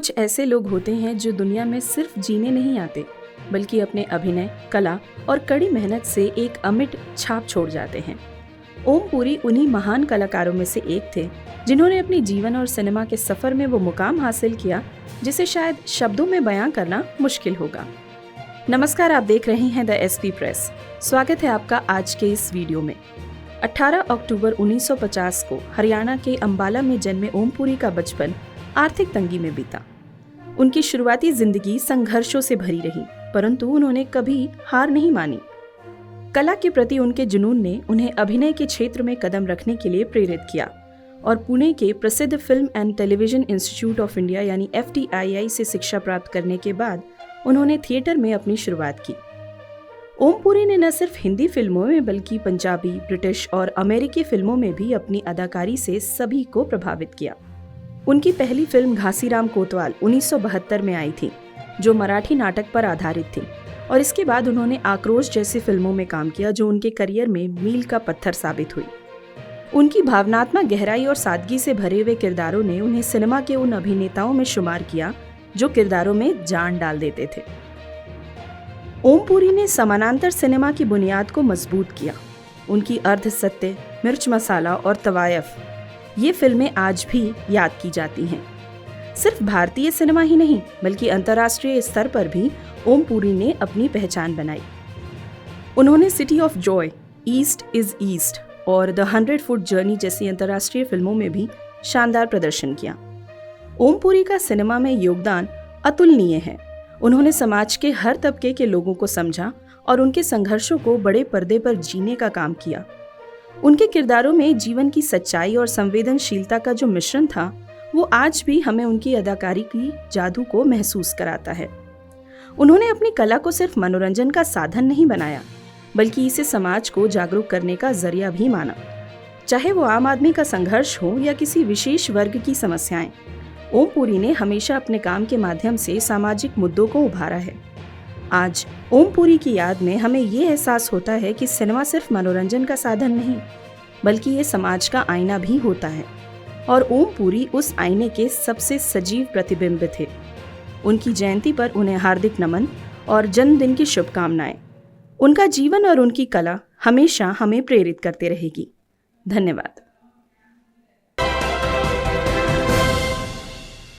कुछ ऐसे लोग होते हैं जो दुनिया में सिर्फ जीने नहीं आते, बल्कि अपने अभिनय, कला और कड़ी मेहनत से एक अमिट छाप छोड़ जाते हैं। ओम पुरी उन्हीं महान कलाकारों में से एक थे जिन्होंने अपने जीवन और सिनेमा के सफर में वो मुकाम हासिल किया जिसे शायद शब्दों में बयां करना मुश्किल होगा। नमस्कार, आप देख रहे हैं द एसपी प्रेस। स्वागत है आपका आज के इस वीडियो में। 18 अक्टूबर 1950 को हरियाणा के अंबाला में जन्मे ओम पुरी का बचपन आर्थिक तंगी में बीता। उनकी शुरुआती जिंदगी संघर्षों से भरी रही, परंतु उन्होंने कभी हार नहीं मानी। कला के प्रति उनके जुनून ने उन्हें अभिनय के क्षेत्र में कदम रखने के लिए प्रेरित किया और पुणे के प्रसिद्ध film and television institute of India यानी FTII से शिक्षा प्राप्त करने के बाद उन्होंने थिएटर में अपनी शुरुआत की। ओम पुरी ने न सिर्फ हिंदी फिल्मों में बल्कि पंजाबी, ब्रिटिश और अमेरिकी फिल्मों में भी अपनी अदाकारी से सभी को प्रभावित किया। उनकी पहली फिल्म घासीराम कोतवाल 1972 में आई थी, जो मराठी नाटक पर आधारित थी, और इसके बाद उन्होंने आक्रोश जैसी फिल्मों में काम किया जो उनके करियर में मील का पत्थर साबित हुई। उनकी भावनात्मक गहराई और सादगी से भरे हुए किरदारों ने उन्हें सिनेमा के उन अभिनेताओं में शुमार किया जो किरदारों में जान डाल देते थे। ओम पुरी ने समानांतर सिनेमा की बुनियाद को मजबूत किया। उनकी अर्ध सत्य, मिर्च मसाला और तवायफ ये फिल्में आज भी याद की जाती हैं। सिर्फ भारतीय सिनेमा ही नहीं बल्कि अंतर्राष्ट्रीय स्तर पर भी ओम पुरी ने अपनी पहचान बनाई। उन्होंने city of Joy, east is east और द 100 फुट जर्नी जैसी अंतर्राष्ट्रीय फिल्मों में भी शानदार प्रदर्शन किया। ओम पुरी का सिनेमा में योगदान अतुलनीय है। उन्होंने समाज के हर तबके के लोगों को समझा और उनके संघर्षों को बड़े पर्दे पर जीने का काम किया। उनके किरदारों में जीवन की सच्चाई और संवेदनशीलता का जो मिश्रण था, वो आज भी हमें उनकी अदाकारी की जादू को महसूस कराता है। उन्होंने अपनी कला को सिर्फ मनोरंजन का साधन नहीं बनाया, बल्कि इसे समाज को जागरूक करने का जरिया भी माना। चाहे वो आम आदमी का संघर्ष हो या किसी विशेष वर्ग की समस्याएं, ओम पुरी ने हमेशा अपने काम के माध्यम से सामाजिक मुद्दों को उभारा है। आज ओम पुरी की याद में हमें ये एहसास होता है कि सिनेमा सिर्फ मनोरंजन का साधन नहीं, बल्कि ये समाज का आईना भी होता है, और ओम पुरी उस आईने के सबसे सजीव प्रतिबिंब थे। उनकी जयंती पर उन्हें हार्दिक नमन और जन्मदिन की शुभकामनाएं। उनका जीवन और उनकी कला हमेशा हमें प्रेरित करते रहेगी। धन्यवाद।